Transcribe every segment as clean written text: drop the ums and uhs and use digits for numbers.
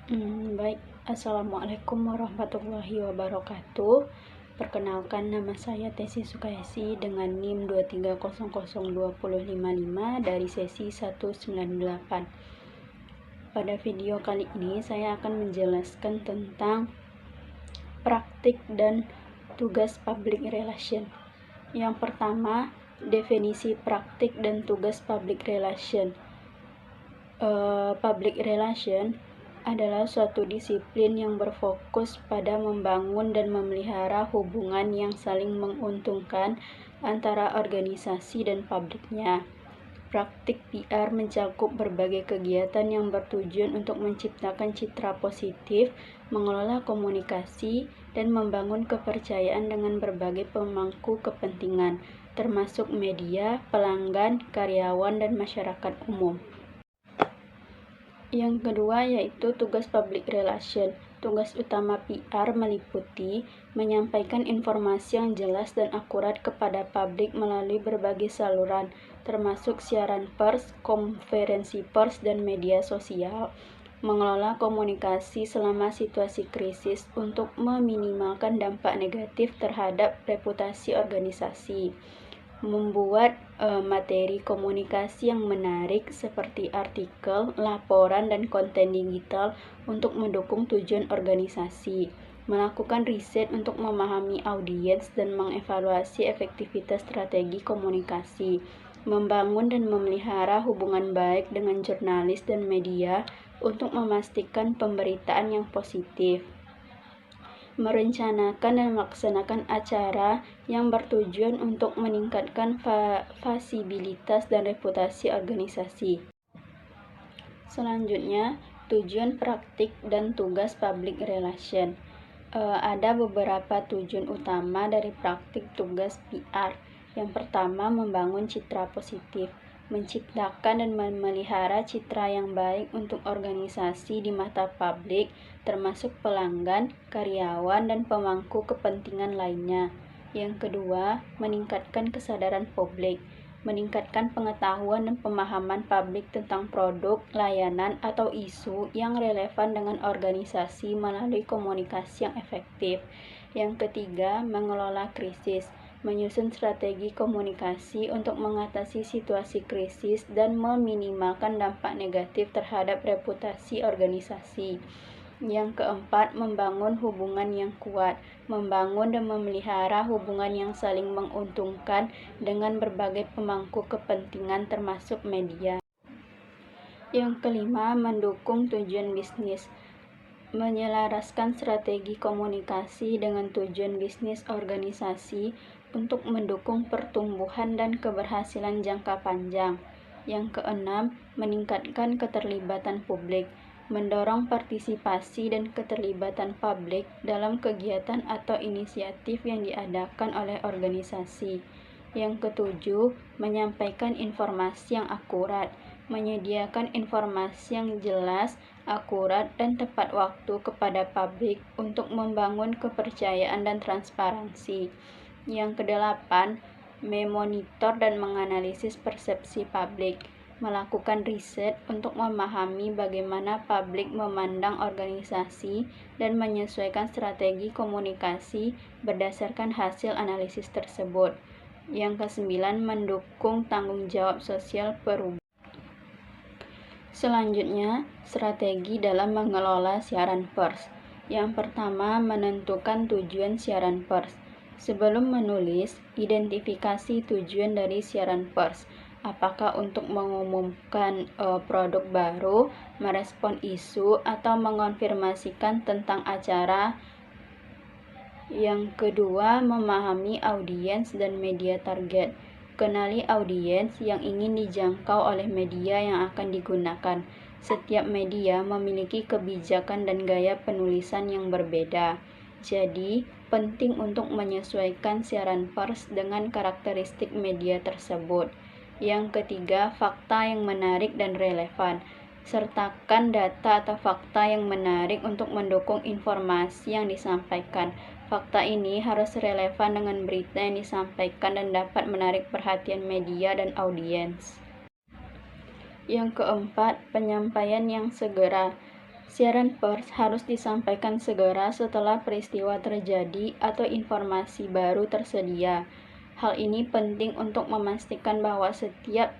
Baik, Assalamualaikum warahmatullahi wabarakatuh. Perkenalkan, nama saya Tesi Sukayasi dengan NIM 2300255 dari sesi 198. Pada video kali ini saya akan menjelaskan tentang praktik dan tugas public relation. Yang pertama, definisi praktik dan tugas public relation. Public relation adalah suatu disiplin yang berfokus pada membangun dan memelihara hubungan yang saling menguntungkan antara organisasi dan publiknya. Praktik PR mencakup berbagai kegiatan yang bertujuan untuk menciptakan citra positif, mengelola komunikasi, dan membangun kepercayaan dengan berbagai pemangku kepentingan, termasuk media, pelanggan, karyawan, dan masyarakat umum. Yang kedua yaitu tugas public relation. Tugas utama PR meliputi menyampaikan informasi yang jelas dan akurat kepada publik melalui berbagai saluran, termasuk siaran pers, konferensi pers, dan media sosial, mengelola komunikasi selama situasi krisis untuk meminimalkan dampak negatif terhadap reputasi organisasi, membuat materi komunikasi yang menarik seperti artikel, laporan, dan konten digital untuk mendukung tujuan organisasi, melakukan riset untuk memahami audiens dan mengevaluasi efektivitas strategi komunikasi, membangun dan memelihara hubungan baik dengan jurnalis dan media untuk memastikan pemberitaan yang positif, merencanakan dan melaksanakan acara yang bertujuan untuk meningkatkan visibilitas dan reputasi organisasi. Selanjutnya, tujuan praktik dan tugas public relation. Ada beberapa tujuan utama dari praktik tugas PR. Yang pertama, membangun citra positif, menciptakan dan memelihara citra yang baik untuk organisasi di mata publik, termasuk pelanggan, karyawan, dan pemangku kepentingan lainnya. Yang kedua, meningkatkan kesadaran publik, meningkatkan pengetahuan dan pemahaman publik tentang produk, layanan, atau isu yang relevan dengan organisasi melalui komunikasi yang efektif. Yang ketiga, mengelola krisis, menyusun strategi komunikasi untuk mengatasi situasi krisis dan meminimalkan dampak negatif terhadap reputasi organisasi. Yang keempat, membangun hubungan yang kuat, membangun dan memelihara hubungan yang saling menguntungkan dengan berbagai pemangku kepentingan termasuk media. Yang kelima, mendukung tujuan bisnis, menyelaraskan strategi komunikasi dengan tujuan bisnis organisasi untuk mendukung pertumbuhan dan keberhasilan jangka panjang. Yang keenam, meningkatkan keterlibatan publik, mendorong partisipasi dan keterlibatan publik dalam kegiatan atau inisiatif yang diadakan oleh organisasi. Yang ketujuh, menyampaikan informasi yang akurat, menyediakan informasi yang jelas, akurat, dan tepat waktu kepada publik untuk membangun kepercayaan dan transparansi. Yang kedelapan, memonitor dan menganalisis persepsi publik, melakukan riset untuk memahami bagaimana publik memandang organisasi dan menyesuaikan strategi komunikasi berdasarkan hasil analisis tersebut. Yang kesembilan, mendukung tanggung jawab sosial perubahan. Selanjutnya, strategi dalam mengelola siaran pers. Yang pertama, menentukan tujuan siaran pers. Sebelum menulis, identifikasi tujuan dari siaran pers. Apakah untuk mengumumkan produk baru, merespon isu, atau mengonfirmasikan tentang acara. Yang kedua, memahami audiens dan media target. Kenali audiens yang ingin dijangkau oleh media yang akan digunakan. Setiap media memiliki kebijakan dan gaya penulisan yang berbeda. Jadi, penting untuk menyesuaikan siaran pers dengan karakteristik media tersebut. Yang ketiga, fakta yang menarik dan relevan. Sertakan data atau fakta yang menarik untuk mendukung informasi yang disampaikan. Fakta ini harus relevan dengan berita yang disampaikan dan dapat menarik perhatian media dan audiens. Yang keempat, penyampaian yang segera. Siaran pers harus disampaikan segera setelah peristiwa terjadi atau informasi baru tersedia. Hal ini penting untuk memastikan bahwa setiap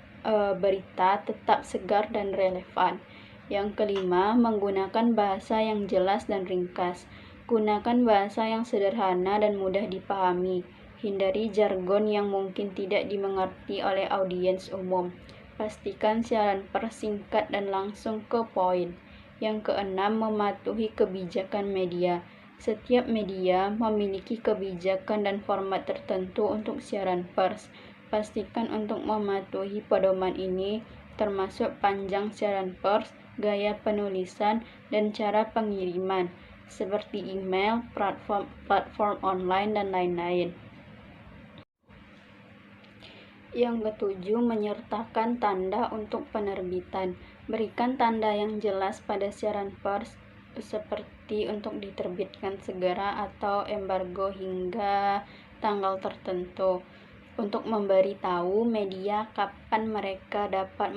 berita tetap segar dan relevan. Yang kelima, menggunakan bahasa yang jelas dan ringkas. Gunakan bahasa yang sederhana dan mudah dipahami. Hindari jargon yang mungkin tidak dimengerti oleh audiens umum. Pastikan siaran pers singkat dan langsung ke poin. Yang keenam, mematuhi kebijakan media. Setiap media memiliki kebijakan dan format tertentu untuk siaran pers. Pastikan untuk mematuhi pedoman ini, termasuk panjang siaran pers, gaya penulisan, dan cara pengiriman, seperti email, platform online, dan lain-lain. Yang ketujuh, menyertakan tanda untuk penerbitan. Berikan tanda yang jelas pada siaran pers, seperti untuk diterbitkan segera atau embargo hingga tanggal tertentu, untuk memberitahu media kapan mereka dapat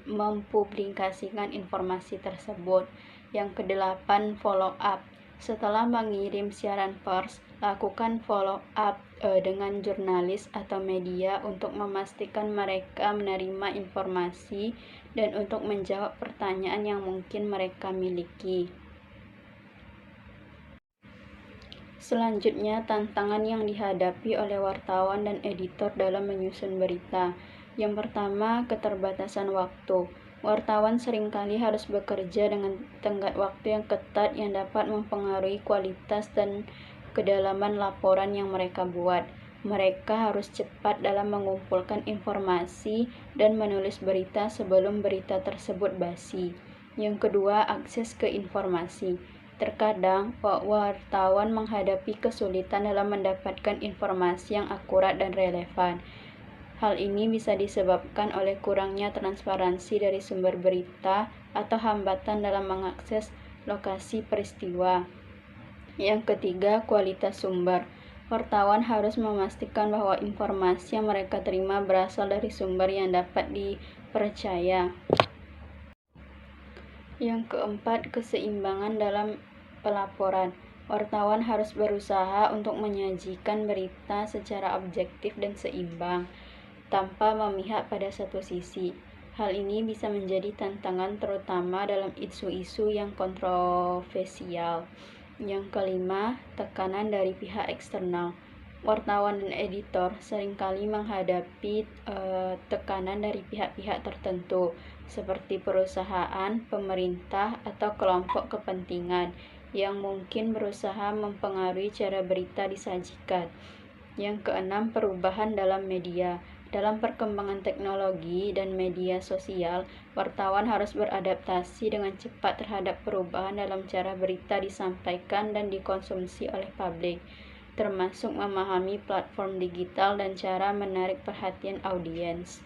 mempublikasikan informasi tersebut. Yang kedelapan, follow up. Setelah mengirim siaran pers, lakukan follow up dengan jurnalis atau media untuk memastikan mereka menerima informasi dan untuk menjawab pertanyaan yang mungkin mereka miliki. Selanjutnya, tantangan yang dihadapi oleh wartawan dan editor dalam menyusun berita. Yang pertama, keterbatasan waktu. Wartawan seringkali harus bekerja dengan tenggat waktu yang ketat yang dapat mempengaruhi kualitas dan kedalaman laporan yang mereka buat. Mereka harus cepat dalam mengumpulkan informasi dan menulis berita sebelum berita tersebut basi. Yang kedua, akses ke informasi. Terkadang, wartawan menghadapi kesulitan dalam mendapatkan informasi yang akurat dan relevan. Hal ini bisa disebabkan oleh kurangnya transparansi dari sumber berita atau hambatan dalam mengakses lokasi peristiwa. Yang ketiga, kualitas sumber. Wartawan harus memastikan bahwa informasi yang mereka terima berasal dari sumber yang dapat dipercaya. Yang keempat, keseimbangan dalam pelaporan. Wartawan harus berusaha untuk menyajikan berita secara objektif dan seimbang, tanpa memihak pada satu sisi. Hal ini bisa menjadi tantangan terutama dalam isu-isu yang kontroversial. Yang kelima, tekanan dari pihak eksternal. Wartawan dan editor seringkali menghadapi tekanan dari pihak-pihak tertentu, seperti perusahaan, pemerintah, atau kelompok kepentingan yang mungkin berusaha mempengaruhi cara berita disajikan. Yang keenam, perubahan dalam media. Dalam perkembangan teknologi dan media sosial, wartawan harus beradaptasi dengan cepat terhadap perubahan dalam cara berita disampaikan dan dikonsumsi oleh publik, termasuk memahami platform digital dan cara menarik perhatian audiens.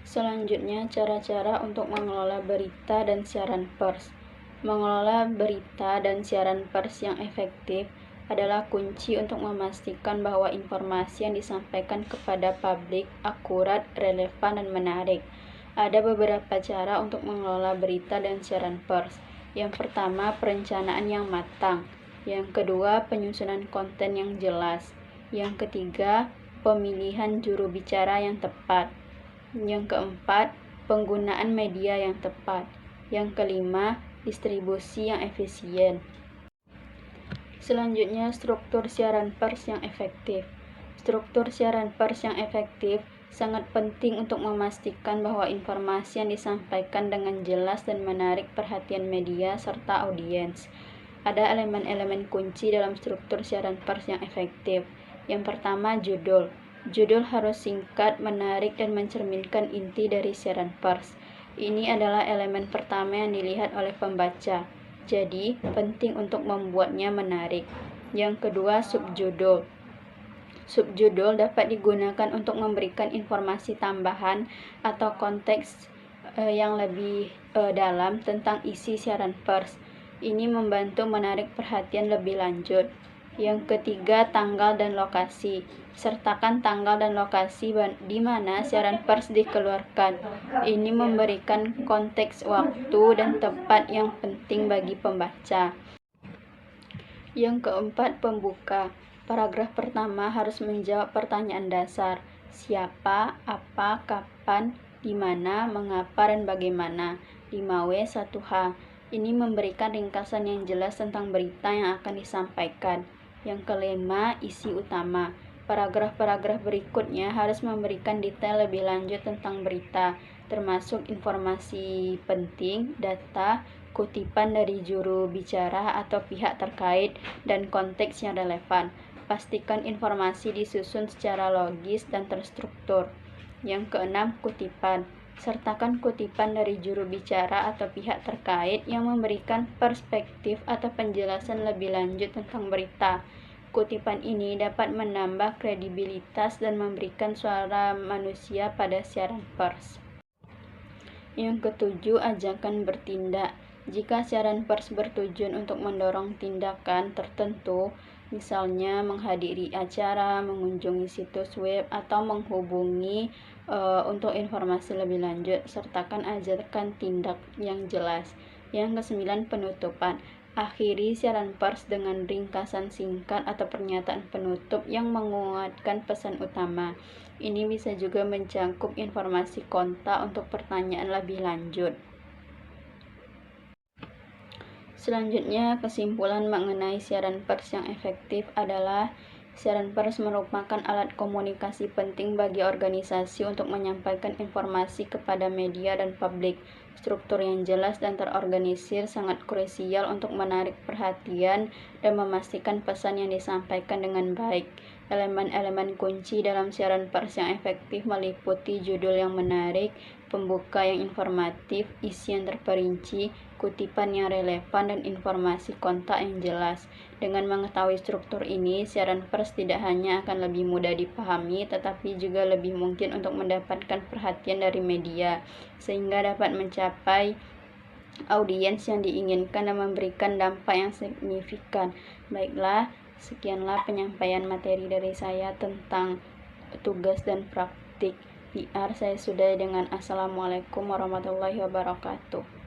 Selanjutnya, cara-cara untuk mengelola berita dan siaran pers. Mengelola berita dan siaran pers yang efektif adalah kunci untuk memastikan bahwa informasi yang disampaikan kepada publik akurat, relevan, dan menarik. Ada beberapa cara untuk mengelola berita dan siaran pers. Yang pertama, perencanaan yang matang. Yang kedua, penyusunan konten yang jelas. Yang ketiga, pemilihan juru bicara yang tepat. Yang keempat, penggunaan media yang tepat. Yang kelima, distribusi yang efisien. Selanjutnya, struktur siaran pers yang efektif. Struktur siaran pers yang efektif sangat penting untuk memastikan bahwa informasi yang disampaikan dengan jelas dan menarik perhatian media serta audiens. Ada elemen-elemen kunci dalam struktur siaran pers yang efektif. Yang pertama, judul. Judul harus singkat, menarik, dan mencerminkan inti dari siaran pers. Ini adalah elemen pertama yang dilihat oleh pembaca. Jadi, penting untuk membuatnya menarik. Yang kedua, subjudul. Subjudul dapat digunakan untuk memberikan informasi tambahan atau konteks yang lebih dalam tentang isi siaran pers. Ini membantu menarik perhatian lebih lanjut. Yang ketiga, tanggal dan lokasi. Sertakan tanggal dan lokasi di mana siaran pers dikeluarkan. Ini memberikan konteks waktu dan tempat yang penting bagi pembaca. Yang keempat, pembuka. Paragraf pertama harus menjawab pertanyaan dasar. Siapa, apa, kapan, di mana, mengapa, dan bagaimana. 5W 1H. Ini memberikan ringkasan yang jelas tentang berita yang akan disampaikan. Yang kelima, isi utama. Paragraf-paragraf berikutnya harus memberikan detail lebih lanjut tentang berita, termasuk informasi penting, data, kutipan dari juru bicara atau pihak terkait, dan konteks yang relevan. Pastikan informasi disusun secara logis dan terstruktur. Yang keenam, kutipan. Sertakan kutipan dari juru bicara atau pihak terkait yang memberikan perspektif atau penjelasan lebih lanjut tentang berita. Kutipan ini dapat menambah kredibilitas dan memberikan suara manusia pada siaran pers. Yang ketujuh, ajakan bertindak. Jika siaran pers bertujuan untuk mendorong tindakan tertentu, misalnya menghadiri acara, mengunjungi situs web, atau menghubungi untuk informasi lebih lanjut, sertakan ajakan tindak yang jelas. Yang kesembilan, penutupan. Akhiri siaran pers dengan ringkasan singkat atau pernyataan penutup yang menguatkan pesan utama. Ini bisa juga mencakup informasi kontak untuk pertanyaan lebih lanjut. Selanjutnya, kesimpulan mengenai siaran pers yang efektif adalah siaran pers merupakan alat komunikasi penting bagi organisasi untuk menyampaikan informasi kepada media dan publik. Struktur yang jelas dan terorganisir sangat krusial untuk menarik perhatian dan memastikan pesan yang disampaikan dengan baik. Elemen-elemen kunci dalam siaran pers yang efektif meliputi judul yang menarik, pembuka yang informatif, isi yang terperinci, kutipan yang relevan, dan informasi kontak yang jelas. Dengan mengetahui struktur ini, siaran pers tidak hanya akan lebih mudah dipahami, tetapi juga lebih mungkin untuk mendapatkan perhatian dari media, sehingga dapat mencapai audiens yang diinginkan dan memberikan dampak yang signifikan. Baiklah, sekianlah penyampaian materi dari saya tentang tugas dan praktik PR. Saya sudahi dengan Assalamualaikum warahmatullahi wabarakatuh.